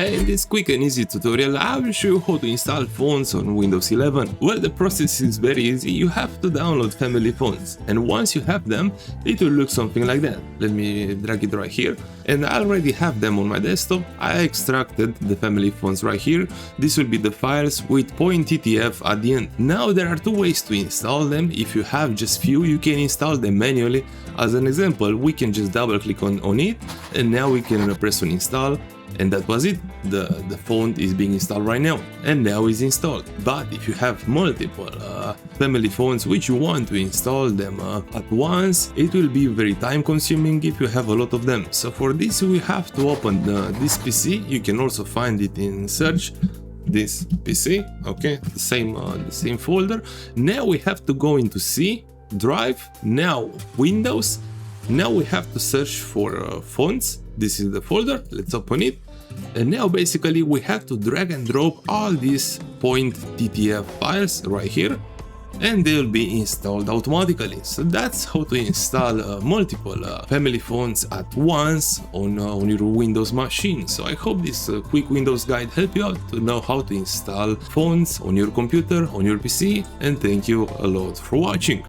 In this quick and easy tutorial, I will show you how to install phones on Windows 11. Well, the process is very easy. You have to download family phones, and once you have them, it will look something like that. Let me drag it right here, and I already have them on my desktop. I extracted the family phones right here. This will be the files with .ttf at the end. Now there are two ways to install them. If you have just few, you can install them manually. As an example, we can just double click on it, and now we can press on install, and that was it. The phone is being installed right now, and now is installed. But if you have multiple family phones which you want to install them at once, it will be very time consuming if you have a lot of them. So for this we have to open this PC. You can also find it in search, this PC, okay, the same folder. Now we have to go into C, Drive, now Windows. Now we have to search for phones. This is the folder, let's open it. And now basically we have to drag and drop all these .ttf files right here, and they'll be installed automatically. So that's how to install multiple family phones at once on your Windows machine. So I hope this quick Windows guide helped you out to know how to install phones on your computer, on your PC, and thank you a lot for watching.